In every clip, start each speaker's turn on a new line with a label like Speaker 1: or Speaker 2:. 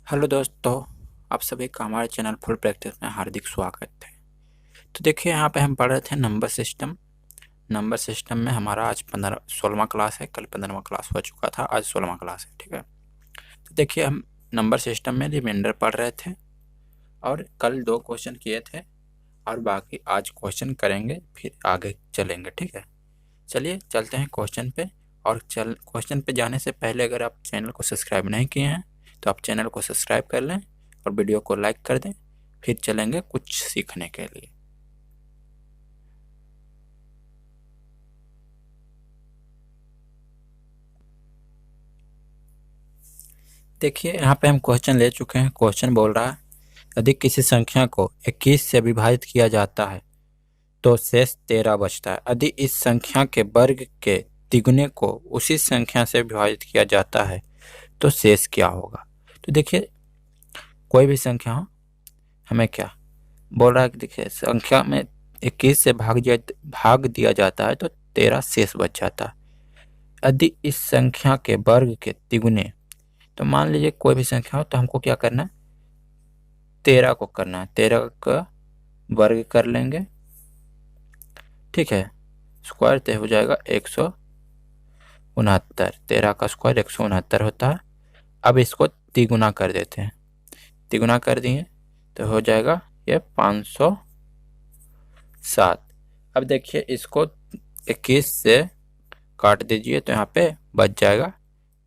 Speaker 1: Hello दोस्तों, आप सभी का हमारे चैनल फुल प्रैक्टिस में हार्दिक स्वागत है। तो देखिए, यहाँ पे हम पढ़ रहे थे नंबर सिस्टम। नंबर सिस्टम में हमारा आज 16वां क्लास है। कल 15वां क्लास हो चुका था, आज 16वां क्लास है। ठीक है, तो देखिए हम नंबर सिस्टम में रिमाइंडर पढ़ रहे थे और कल 2 क्वेश्चन किए थे और बाकी आज क्वेश्चन करेंगे, फिर आगे चलेंगे। ठीक है, चलिए चलते हैं क्वेश्चन पे। और क्वेश्चन पे जाने से पहले अगर आप चैनल को सब्सक्राइब नहीं किए हैं तो आप चैनल को सब्सक्राइब कर लें और वीडियो को लाइक कर दें। फिर चलेंगे कुछ सीखने के लिए। देखिए, यहाँ पे हम क्वेश्चन ले चुके हैं। क्वेश्चन बोल रहा है, यदि किसी संख्या को 21 से विभाजित किया जाता है तो शेष 13 बचता है। यदि इस संख्या के वर्ग के तिगुने को उसी संख्या से विभाजित किया जाता है तो शेष क्या होगा। तो देखिए, कोई भी संख्या हो, हमें क्या बोल रहा है कि देखिए संख्या में 21 से भाग दिया जाता है तो 13 शेष बच जाता है। यदि इस संख्या के वर्ग के तिगुने, तो मान लीजिए कोई भी संख्या हो तो हमको क्या करना है, 13 को करना है। 13 का वर्ग कर लेंगे, ठीक है, स्क्वायर तो हो जाएगा 169। 13 का स्क्वायर 169 होता है। अब इसको तिगुना कर देते हैं। तिगुना कर दिए तो हो जाएगा ये 507। अब देखिए इसको 21 से काट दीजिए तो यहाँ पे बच जाएगा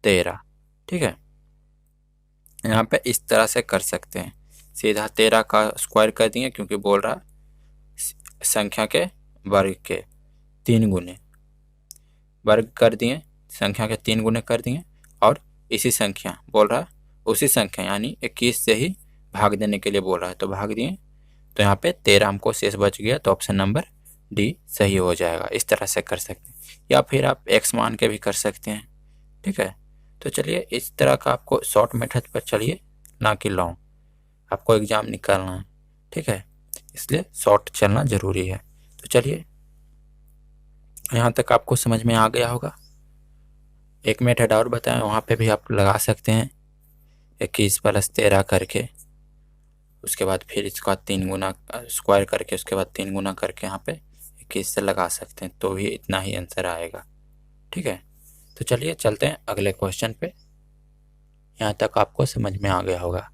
Speaker 1: 13। ठीक है, यहाँ पे इस तरह से कर सकते हैं। सीधा 13 का स्क्वायर कर दिए क्योंकि बोल रहा संख्या के वर्ग के 3 गुने, वर्ग कर दिए, संख्या के 3 गुने कर दिए और इसी संख्या बोल रहा उसी संख्या यानी 21 से ही भाग देने के लिए बोल रहा है तो भाग दिए। तो यहाँ पे 13 हमको शेष बच गया, तो ऑप्शन नंबर डी सही हो जाएगा। इस तरह से कर सकते हैं या फिर आप एक्स मान के भी कर सकते हैं। ठीक है, तो चलिए इस तरह का आपको शॉर्ट मेथड पर चलिए, ना कि लॉन्ग। आपको एग्जाम निकालना है, ठीक है, इसलिए शॉर्ट चलना जरूरी है। तो चलिए, यहाँ तक आपको समझ में आ गया होगा। एक मेथड और बताएं, वहाँ पे भी आप लगा सकते हैं 21 + 13 करके, उसके बाद फिर इसका 3 गुना स्क्वायर करके, उसके बाद 3 गुना करके यहाँ पे 21 से लगा सकते हैं, तो भी इतना ही आंसर आएगा। ठीक है, तो चलिए चलते हैं अगले क्वेश्चन पे। यहाँ तक आपको समझ में आ गया होगा।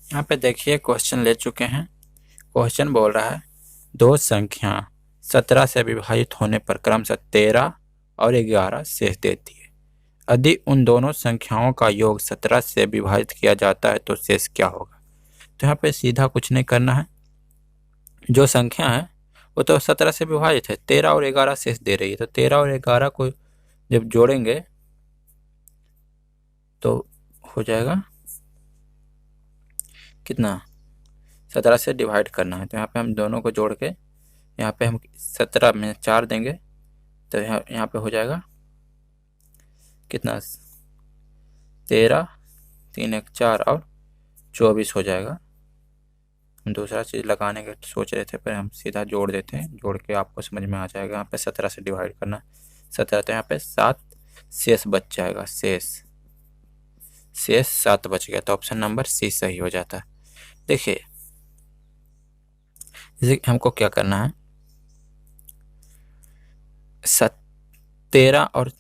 Speaker 1: यहाँ पे देखिए क्वेश्चन ले चुके हैं। क्वेश्चन बोल रहा है, 2 संख्या 17 से विभाजित होने पर क्रमशः 13 और 11 शेष देती है। यदि उन दोनों संख्याओं का योग 17 से विभाजित किया जाता है तो शेष क्या होगा। तो यहाँ पे सीधा कुछ नहीं करना है। जो संख्या है वो तो 17 से विभाजित है, 13 और 11 शेष दे रही है, तो 13 और 11 को जब जोड़ेंगे तो हो जाएगा कितना, 17 से डिवाइड करना है। तो यहाँ पे हम दोनों को जोड़ के यहाँ पे हम 17 में 4 देंगे तो यहाँ पे हो जाएगा कितना, 13, 3 1 4 और 24 हो जाएगा। हम दूसरा चीज़ लगाने के सोच रहे थे पर हम सीधा जोड़ देते हैं, जोड़ के आपको समझ में आ जाएगा। यहाँ पे 17 से डिवाइड करना, 17, तो यहाँ पे 7 शेष बच जाएगा। शेष 7 बच गया, तो ऑप्शन नंबर सी सही हो जाता है। देखिए जैसे हमको क्या करना है, 17 और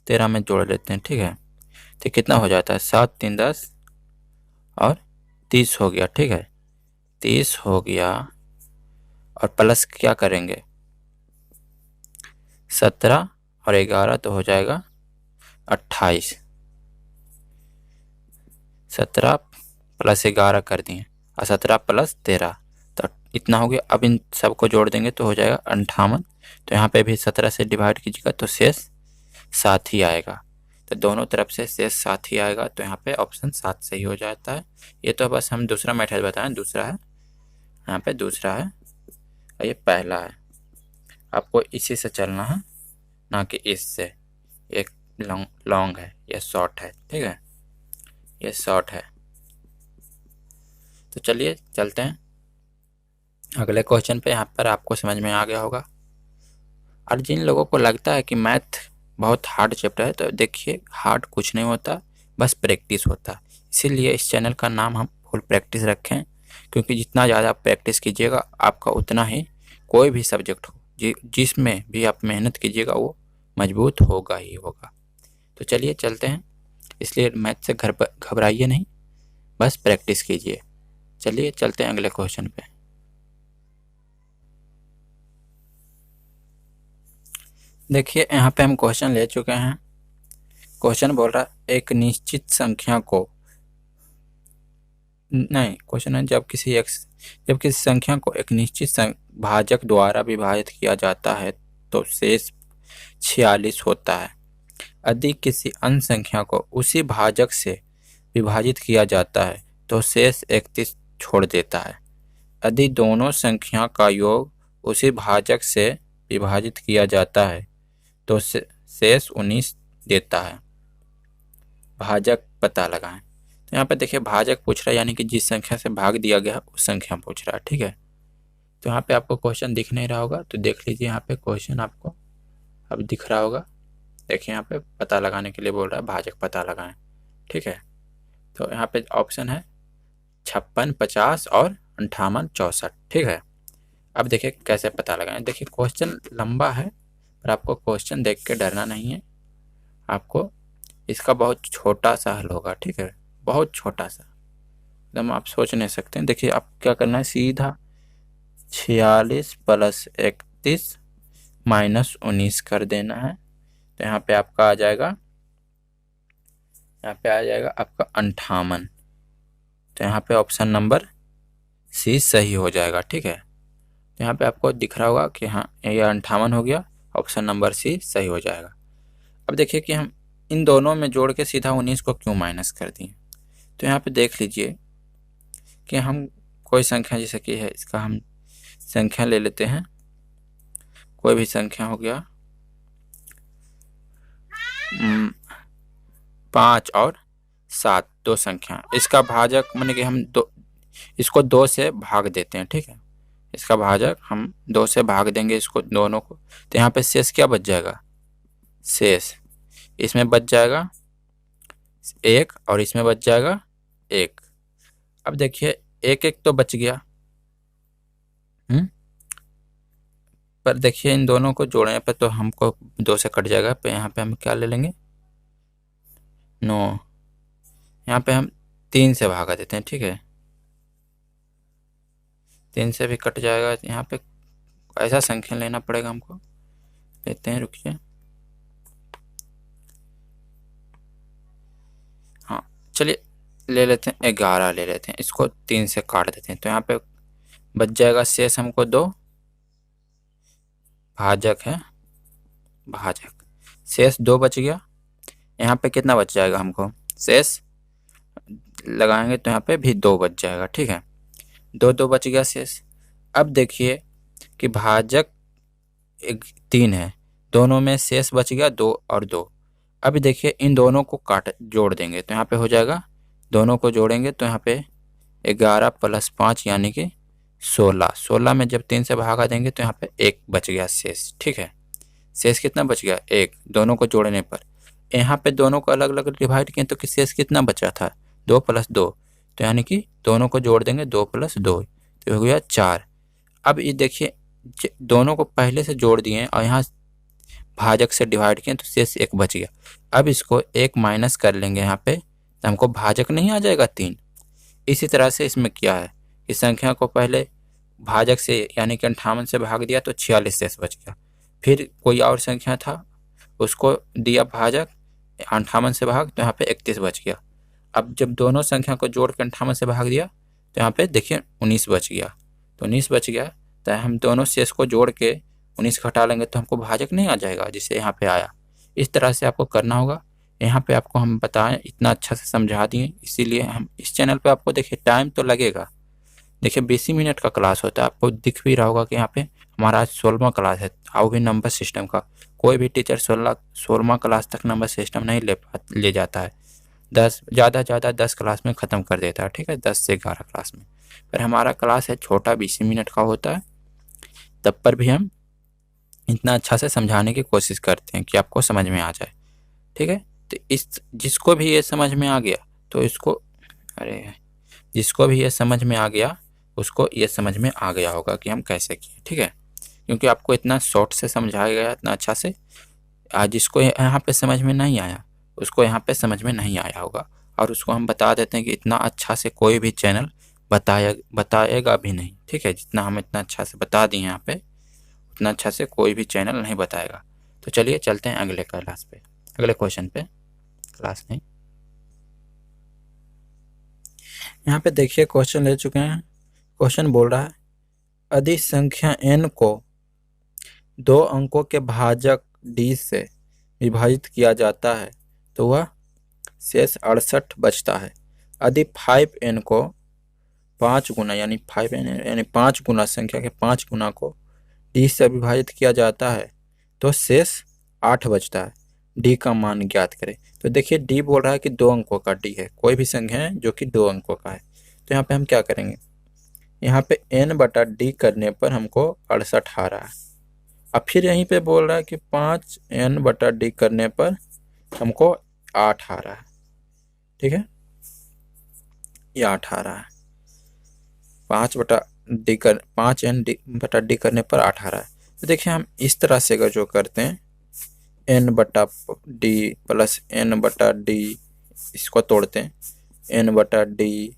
Speaker 1: 13 में जोड़ लेते हैं। ठीक है, तो कितना हो जाता है, 7 3 10 और 30 हो गया। ठीक है, 30 हो गया और प्लस क्या करेंगे, 17 और 11 तो हो जाएगा 28। 17 + 11 कर दिए और 17 + 13 तो इतना हो गया। अब इन सबको जोड़ देंगे तो हो जाएगा 58। तो यहाँ पे भी 17 से डिवाइड कीजिएगा तो शेष 7 ही आएगा। तो दोनों तरफ से शेष 7 ही आएगा, तो यहाँ पे ऑप्शन 7 सही हो जाता है। ये तो बस हम दूसरा मेथड बताएं, दूसरा है, यहाँ पे दूसरा है और ये पहला है। आपको इसी से चलना है, ना कि इससे। एक लॉन्ग है, ये शॉर्ट है। ठीक है, ये शॉर्ट है। तो चलिए चलते हैं अगले क्वेश्चन पे। यहाँ पर आपको समझ में आ गया होगा। और जिन लोगों को लगता है कि मैथ बहुत हार्ड चैप्टर है। तो देखिए हार्ड कुछ नहीं होता, बस प्रैक्टिस होता है। इसीलिए इस चैनल का नाम हम फुल प्रैक्टिस रखें, क्योंकि जितना ज़्यादा प्रैक्टिस कीजिएगा आपका उतना ही कोई भी सब्जेक्ट हो जिसमें भी आप मेहनत कीजिएगा वो मजबूत होगा ही होगा। तो चलिए चलते हैं। इसलिए मैथ से घबराइए नहीं, बस प्रैक्टिस कीजिए। चलिए चलते हैं अगले क्वेश्चन पे। देखिए यहाँ पे हम क्वेश्चन ले चुके हैं। क्वेश्चन बोल रहा है एक निश्चित संख्या को, नहीं क्वेश्चन है जब किसी संख्या को एक निश्चित भाजक द्वारा विभाजित किया जाता है तो शेष 46 होता है। यदि किसी अन्य संख्या को उसी भाजक से विभाजित किया जाता है तो शेष 31 छोड़ देता है। यदि दोनों संख्या का योग उसी भाजक से विभाजित किया जाता है तो शेष 19 देता है। भाजक पता लगाएं। तो यहाँ पे देखिए भाजक पूछ रहा है, यानी कि जिस संख्या से भाग दिया गया उस संख्या पूछ रहा है। ठीक है, तो यहाँ पे आपको क्वेश्चन दिख नहीं रहा होगा, तो देख लीजिए यहाँ पे क्वेश्चन आपको अब दिख रहा होगा। देखिए यहाँ पे पता लगाने के लिए बोल रहा है, भाजक पता लगाएं। ठीक है, तो यहाँ पे ऑप्शन है 56, 50 और 58, 64। ठीक है, अब देखिए कैसे पता लगाएं। देखिए क्वेश्चन लंबा है, पर आपको क्वेश्चन देख के डरना नहीं है। आपको इसका बहुत छोटा सा हल होगा। ठीक है, बहुत छोटा सा, एकदम आप सोच नहीं सकते हैं। देखिए आप क्या करना है, सीधा 46 + 31 - 19 कर देना है। तो यहाँ पे आपका आ जाएगा, आपका 58। तो यहाँ पे ऑप्शन नंबर सी सही हो जाएगा। ठीक है, तो यहाँ पे आपको दिख रहा होगा कि हाँ ये 58 हो गया, ऑप्शन नंबर सी सही हो जाएगा। अब देखिए कि हम इन दोनों में जोड़ के सीधा 19 को क्यों माइनस कर दिए। तो यहाँ पे देख लीजिए कि हम कोई संख्या जैसे कि है, इसका हम संख्या ले लेते हैं। कोई भी संख्या हो गया 5 और 7, दो संख्या, इसका भाजक माने कि हम इसको 2 से भाग देते हैं। ठीक है, इसका भाजक हम 2 से भाग देंगे इसको दोनों को। तो यहाँ पे शेष क्या बच जाएगा, शेष इसमें बच जाएगा 1 और इसमें बच जाएगा 1। अब देखिए 1 तो बच गया, पर देखिए इन दोनों को जोड़ने पर तो हमको 2 से कट जाएगा। तो यहाँ पे हम क्या ले लेंगे, 9। यहाँ पे हम 3 से भागा देते हैं। ठीक है, 3 से भी कट जाएगा। यहाँ पे ऐसा संख्या लेना पड़ेगा हमको, लेते हैं, रुकिए। हाँ चलिए ले लेते हैं, 11 ले लेते हैं, इसको 3 से काट देते हैं। तो यहाँ पे बच जाएगा शेष हमको 2, भाजक है, भाजक शेष 2 बच गया। यहाँ पे कितना बच जाएगा, हमको शेष लगाएंगे तो यहाँ पे भी 2 बच जाएगा। ठीक है, 2 बच गया शेष। अब देखिए कि भाजक 3 है, दोनों में शेष बच गया 2 और 2। अब देखिए इन दोनों को जोड़ देंगे तो यहाँ पे हो जाएगा, दोनों को जोड़ेंगे तो यहाँ पे 11 + 5 यानी कि 16। 16 में जब 3 से भागा देंगे तो यहाँ पे 1 बच गया शेष। ठीक है, शेष कितना बच गया, 1। दोनों को जोड़ने पर यहाँ पे दोनों को अलग अलग डिवाइड किए तो शेष कितना बचा था, 2 + 2। तो यानी कि दोनों को जोड़ देंगे, 2 + 2 तो हो गया 4। अब ये देखिए दोनों को पहले से जोड़ दिए और यहाँ भाजक से डिवाइड किए तो शेष 1 बच गया। अब इसको 1 माइनस कर लेंगे यहाँ पे, तो हमको भाजक नहीं आ जाएगा 3। इसी तरह से इसमें क्या है, इस संख्या को पहले भाजक से यानी कि 58 से भाग दिया तो 46 शेष बच गया। फिर कोई और संख्या था, उसको दिया भाजक 58 से भाग, तो यहाँ पे 31 बच गया। अब जब दोनों संख्या को जोड़ के 58 से भाग दिया तो यहाँ पे देखिए 19 बच गया। तो 19 बच गया, तो हम दोनों शेष को जोड़ के 19 घटा लेंगे तो हमको भाजक नहीं आ जाएगा, जिससे यहाँ पे आया। इस तरह से आपको करना होगा। यहाँ पे आपको हम बताएं, इतना अच्छा से समझा दिए, इसीलिए हम इस चैनल पे आपको देखिए टाइम तो लगेगा। देखिए 20 मिनट का क्लास होता है, आपको दिख भी रहा होगा कि यहाँ पे हमारा आज 16वां क्लास है, आओ भी नंबर सिस्टम का। कोई भी टीचर 16वां क्लास तक नंबर सिस्टम नहीं ले जाता है, 10 ज़्यादा 10 क्लास में ख़त्म कर देता है। ठीक है, 10 से 11 क्लास में। पर हमारा क्लास है छोटा, 20 मिनट का होता है, तब पर भी हम इतना अच्छा से समझाने की कोशिश करते हैं कि आपको समझ में आ जाए। ठीक है, तो इस जिसको भी ये समझ में आ गया तो इसको, अरे जिसको भी ये समझ में आ गया उसको ये समझ में आ गया होगा कि हम कैसे किए। ठीक है, क्योंकि आपको इतना शॉर्ट से समझाया गया, इतना अच्छा से। आज जिसको यहाँ पे समझ में नहीं आया उसको यहाँ पे समझ में नहीं आया होगा, और उसको हम बता देते हैं कि इतना अच्छा से कोई भी चैनल बताएगा भी नहीं। ठीक है, जितना हम इतना अच्छा से बता दिए यहाँ पे उतना अच्छा से कोई भी चैनल नहीं बताएगा। तो चलिए चलते हैं अगले क्लास पे, अगले क्वेश्चन पे, क्लास नहीं। यहाँ पे देखिए क्वेश्चन ले चुके हैं। क्वेश्चन बोल रहा है अधिक संख्या n को 2 अंकों के भाजक d से विभाजित किया जाता है तो वह शेष 68 बचता है। यदि 5n को 5 गुना यानी 5n यानी 5 गुना संख्या के 5 गुना को d से विभाजित किया जाता है तो शेष 8 बचता है। d का मान ज्ञात करें। तो देखिए d बोल रहा है कि 2 अंकों का d है, कोई भी संख्या है जो कि 2 अंकों का है। तो यहाँ पे हम क्या करेंगे, यहाँ पे n बटा d करने पर हमको 68 आ रहा है। अब फिर यहीं पे बोल रहा है कि 5n बटा d करने पर हमको 8 आ रहा है। ठीक है, ये 8 आ रहा है। 5n बटा d करने पर 8 आ रहा है। तो देखिए हम इस तरह से अगर जो करते हैं n बटा d प्लस n बटा d, इसको तोड़ते हैं n बटा d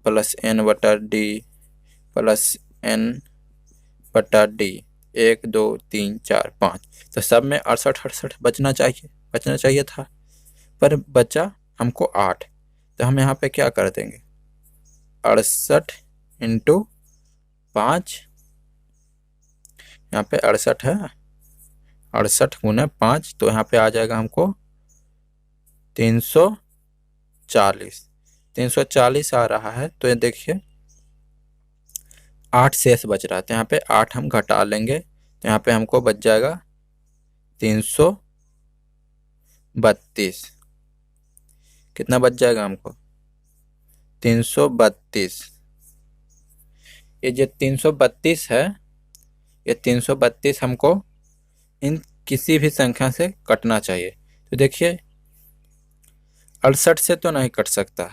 Speaker 1: प्लस n बटा d प्लस n बटा d, 1 2 3 4 5, तो सब में 68 बचना चाहिए था, पर बचा हमको 8। तो हम यहाँ पे क्या कर देंगे, 68 इंटू 5, यहाँ पे 68 है, 68 गुना 5, तो यहाँ पे आ जाएगा हमको 340 आ रहा है। तो ये देखिए 8 शेष बच रहा है, तो यहाँ पे 8 हम घटा लेंगे, तो यहाँ पे हमको बच जाएगा 332। कितना बच जाएगा हमको, 332। ये जो 332 है, ये 332 हमको इन किसी भी संख्या से कटना चाहिए। तो देखिए 68 से तो नहीं कट सकता,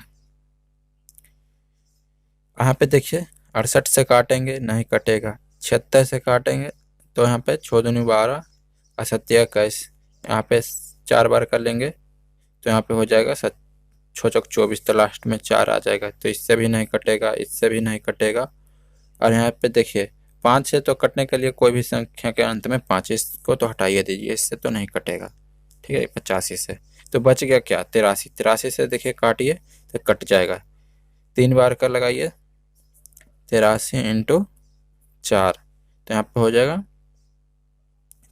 Speaker 1: यहाँ पे देखिए 68 से काटेंगे नहीं कटेगा, 76 से काटेंगे तो यहाँ पे 6 दूनी 12 और 7 21, यहाँ पे 4 बार कर लेंगे तो यहाँ पे हो जाएगा 6 चौक 24, तो लास्ट में 4 आ जाएगा। तो इससे भी नहीं कटेगा, इससे भी नहीं कटेगा। और यहाँ पे देखिए 5 से तो कटने के लिए कोई भी संख्या के अंत में 5, इसको तो हटाइए दीजिए, इससे तो नहीं कटेगा। ठीक है, 85 से तो बच गया क्या, 83 से देखिए काटिए तो कट जाएगा, 3 बार का लगाइए, 83 इंटू 4, तो यहाँ पे हो जाएगा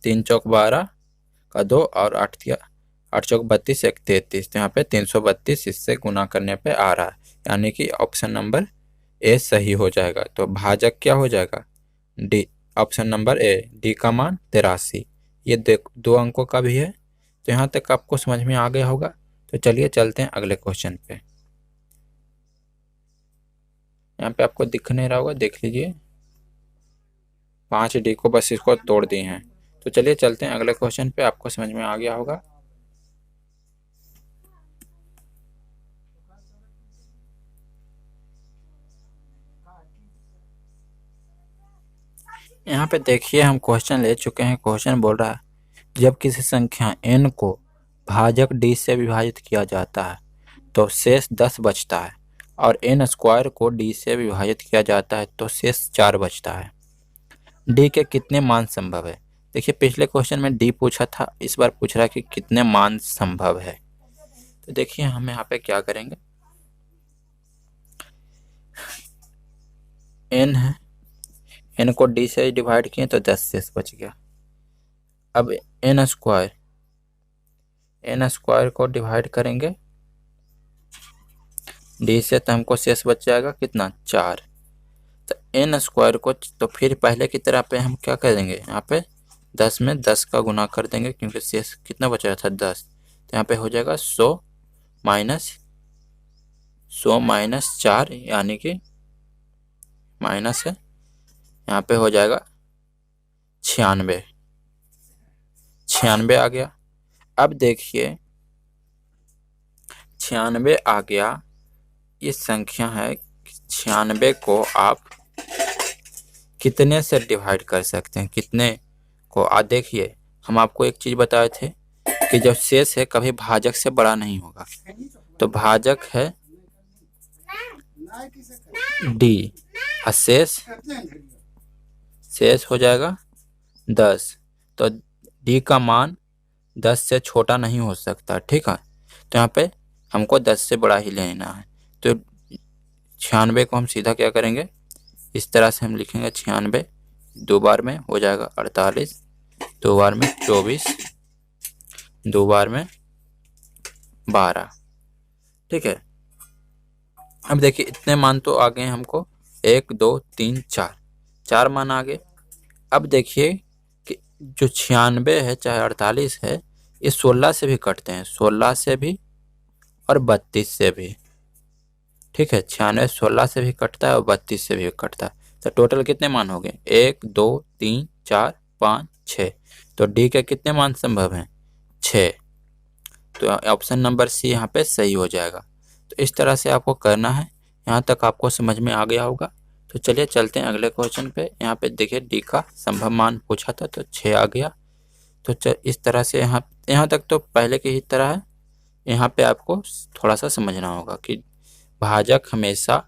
Speaker 1: 3 चौक 12 का 2 और 8 चौक 32, 1 33, तो यहाँ पे 332 इससे गुना करने पे आ रहा है, यानी कि ऑप्शन नंबर ए सही हो जाएगा। तो भाजक क्या हो जाएगा, D, option number A, D का मान 83। ये 2 अंकों का भी है। तो यहाँ तक आपको समझ में आ गया होगा। तो चलिए चलते हैं अगले क्वेश्चन पे। यहाँ पे आपको दिख नहीं रहा होगा, देख लीजिए 5D को बस इसको तोड़ दिए हैं। तो चलिए चलते हैं अगले क्वेश्चन पे, आपको समझ में आ गया होगा। यहाँ पे देखिए हम क्वेश्चन ले चुके हैं। क्वेश्चन बोल रहा है जब किसी संख्या n को भाजक d से विभाजित किया जाता है तो शेष 10 बचता है, और n स्क्वायर को d से विभाजित किया जाता है तो शेष 4 बचता है। d के कितने मान संभव है। देखिए पिछले क्वेश्चन में d पूछा था, इस बार पूछ रहा है कि कितने मान संभव है। तो देखिए हम यहाँ पे क्या करेंगे, n है, n को d से डिवाइड किए तो 10 शेष बच गया। अब n स्क्वायर को डिवाइड करेंगे d से तो हमको शेष बच जाएगा कितना, 4। तो n स्क्वायर को तो फिर पहले की तरह पे हम क्या करेंगे, यहाँ पे 10 में 10 का गुना कर देंगे, क्योंकि शेष कितना बच रहा था 10। तो यहाँ पे हो जाएगा 100 माइनस 4, यानी कि माइनस है, यहाँ पे हो जाएगा 96। 96 आ गया। अब देखिए 96 आ गया, ये संख्या है। 96 को आप कितने से डिवाइड कर सकते हैं, कितने को? देखिए हम आपको एक चीज बताए थे कि जब शेष है कभी भाजक से बड़ा नहीं होगा, तो भाजक है डी और शेष हो जाएगा 10। तो डी का मान 10 से छोटा नहीं हो सकता, ठीक है। तो यहाँ पे हमको 10 से बड़ा ही लेना है। तो 96 को हम सीधा क्या करेंगे, इस तरह से हम लिखेंगे 96 दो बार में हो जाएगा 48, दो बार में 24, दो बार में 12, ठीक है। अब देखिए इतने मान तो आ गए हमको, 1 2 3 4, 4 मान आ गए। अब देखिए कि जो 96 है चाहे 48 है, ये 16 से भी कटते हैं, 16 से भी और 32 से भी, ठीक है। 96 16 से भी कटता है और 32 से भी कटता है। तो टोटल कितने मान हो गए, 1 2 3 4 5 6। तो डी के कितने मान संभव हैं, 6। तो ऑप्शन नंबर सी यहाँ पे सही हो जाएगा। तो इस तरह से आपको करना है। यहाँ तक आपको समझ में आ गया होगा। तो चलिए चलते हैं अगले क्वेश्चन पे। यहाँ पे देखिए डी का संभव मान पूछा था, तो 6 आ गया। तो इस तरह से यहाँ तक तो पहले की ही तरह है। यहाँ पे आपको थोड़ा सा समझना होगा कि भाजक हमेशा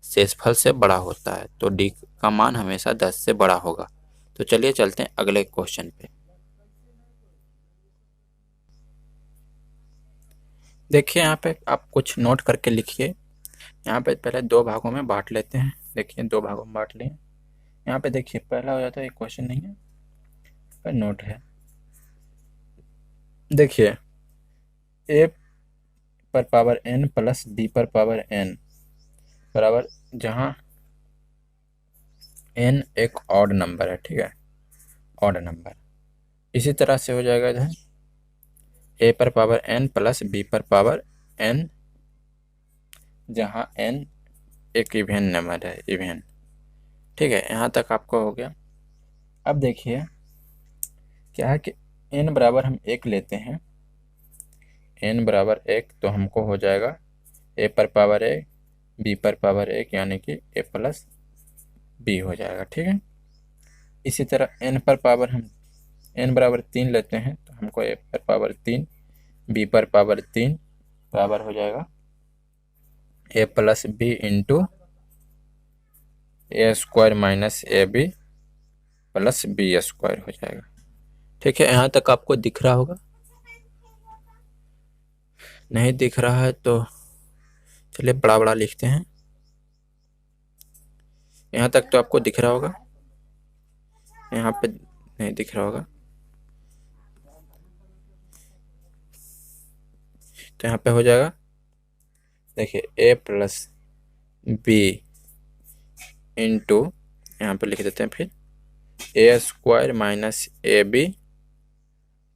Speaker 1: शेषफल से बड़ा होता है, तो डी का मान हमेशा 10 से बड़ा होगा। तो चलिए चलते हैं अगले क्वेश्चन पे। देखिए यहाँ पे आप कुछ नोट करके लिखिए। यहाँ पे पहले दो भागों में बांट लेते हैं। देखिए दो भागों में बांट लिए। यहाँ पे देखिए पहला हो जाता है, एक क्वेश्चन नहीं है पर नोट है। देखिए ए पर पावर n प्लस बी पर पावर n बराबर, जहाँ n एक ऑड नंबर है, ठीक है, ऑड नंबर। इसी तरह से हो जाएगा इधर a पर पावर n प्लस बी पर पावर n, जहाँ n एक इवेन नंबर है, इवेन, ठीक है। यहाँ तक आपको हो गया। अब देखिए क्या है कि n बराबर हम 1 लेते हैं, n बराबर 1, तो हमको हो जाएगा a पर पावर 1 b पर पावर 1, यानी कि a प्लस b हो जाएगा, ठीक है। इसी तरह n पर पावर हम n बराबर 3 लेते हैं, तो हमको a पर पावर 3 b पर पावर 3 बराबर हो जाएगा a plus B into A square minus A B plus B square हो जाएगा, ठीक है। यहाँ तक आपको दिख रहा होगा। नहीं दिख रहा है तो चलिए बड़ा बड़ा लिखते हैं। यहाँ तक तो आपको दिख रहा होगा, यहाँ पे नहीं दिख रहा होगा। तो यहाँ पे हो जाएगा, देखिए a प्लस बी इंटू, यहाँ पे लिख देते हैं फिर a square minus A B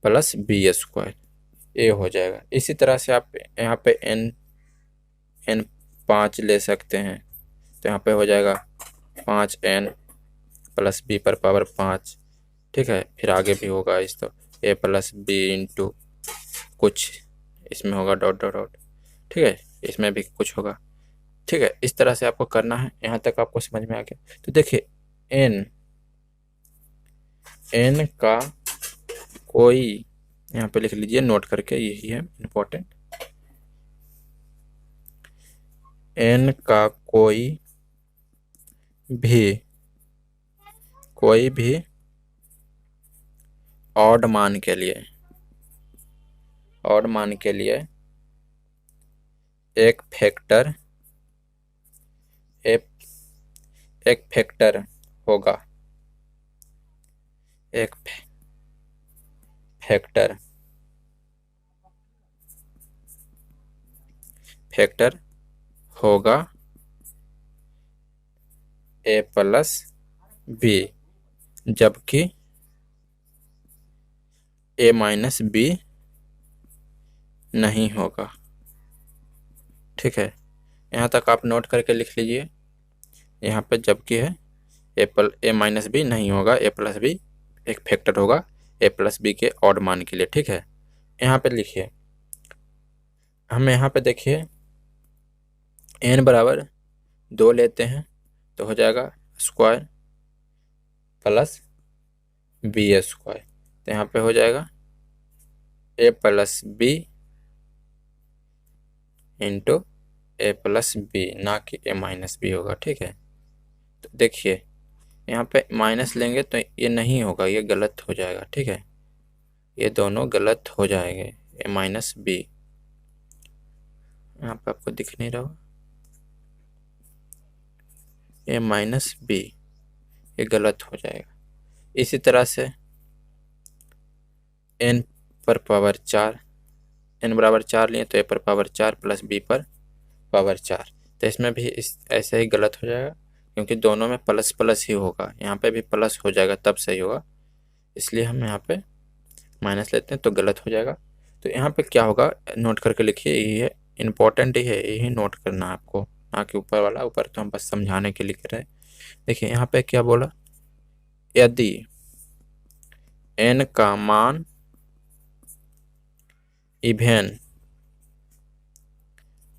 Speaker 1: plus B square, a हो जाएगा। इसी तरह से आप यहाँ पे n 5 ले सकते हैं, तो यहाँ पे हो जाएगा 5n प्लस बी पर पावर 5, ठीक है। फिर आगे भी होगा इस, तो a प्लस बी इंटू कुछ इसमें होगा डॉट डॉट डॉट, ठीक है, इसमें भी कुछ होगा, ठीक है। इस तरह से आपको करना है। यहाँ तक आपको समझ में आ गया। तो देखिए n का कोई, यहाँ पे लिख लीजिए नोट करके, यही है इम्पोर्टेंट। n का कोई भी ऑड मान के लिए एक फैक्टर होगा, एक फैक्टर होगा a प्लस बी, जबकि a माइनस बी नहीं होगा, ठीक है। यहाँ तक आप नोट करके लिख लीजिए। यहाँ पे जबकि है a माइनस बी नहीं होगा, a प्लस बी एक फैक्टर होगा ए प्लस बी के ऑड मान के लिए। ठीक है, यहाँ पे लिखिए, हम यहाँ पे देखिए n बराबर 2 लेते हैं तो हो जाएगा स्क्वायर प्लस बी स्क्वायर, तो यहाँ पे हो जाएगा ए प्लस बी इंटू ए प्लस बी, ना कि ए माइनस बी होगा। ठीक है, तो देखिए यहाँ पे माइनस लेंगे तो ये नहीं होगा, ये गलत हो जाएगा। ठीक है, ये दोनों गलत हो जाएंगे, ए माइनस बी यहाँ पे आपको दिख नहीं रहा, ए माइनस बी, ये गलत हो जाएगा। इसी तरह से n पर पावर 4, n बराबर 4 लिए तो a पर पावर 4 प्लस b पर पावर 4, तो इसमें भी ऐसे ही गलत हो जाएगा, क्योंकि दोनों में प्लस प्लस ही होगा। यहाँ पे भी प्लस हो जाएगा तब सही होगा, इसलिए हम यहाँ पे माइनस लेते हैं तो गलत हो जाएगा। तो यहाँ पे क्या होगा, नोट करके लिखिए, यही है इम्पोर्टेंट, ही है, यही नोट करना है आपको, ना कि ऊपर वाला। ऊपर तो हम बस समझाने के लिए कर रहे हैं। देखिए यहाँ पे क्या बोला, यदि n का मान इवेन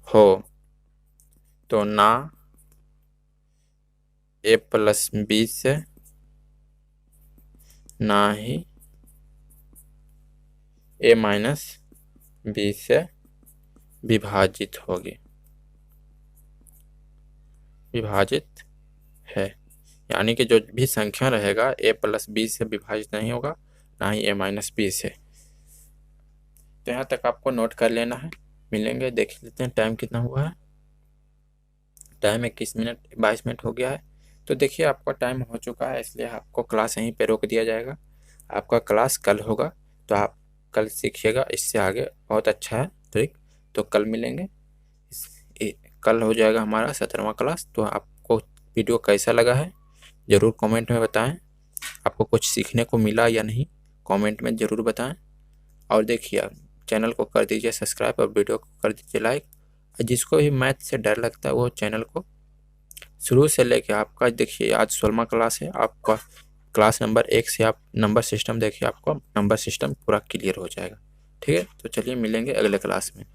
Speaker 1: हो तो ना ए प्लस बी से ना ही ए माइनस बी से विभाजित होगी, विभाजित है, यानी कि जो भी संख्या रहेगा ए प्लस बी से विभाजित नहीं होगा, ना ही ए माइनस बी से। तो यहाँ तक आपको नोट कर लेना है। मिलेंगे, देख लेते हैं टाइम कितना हुआ है। टाइम 21 मिनट 22 मिनट हो गया है। तो देखिए आपका टाइम हो चुका है, इसलिए आपको क्लास यहीं पे रोक दिया जाएगा। आपका क्लास कल होगा, तो आप कल सीखिएगा, इससे आगे बहुत अच्छा है ट्रिक। तो कल मिलेंगे, कल हो जाएगा हमारा 17वां क्लास। तो आपको वीडियो कैसा लगा है ज़रूर कमेंट में बताएं। आपको कुछ सीखने को मिला या नहीं कमेंट में ज़रूर बताएं। और देखिए चैनल को कर दीजिए सब्सक्राइब और वीडियो को कर दीजिए लाइक। जिसको भी मैथ से डर लगता है वो चैनल को शुरू से लेके आपका, देखिए आज 16वां क्लास है, आपका क्लास नंबर 1 से आप नंबर सिस्टम देखिए, आपका नंबर सिस्टम पूरा क्लियर हो जाएगा। ठीक है, तो चलिए मिलेंगे अगले क्लास में।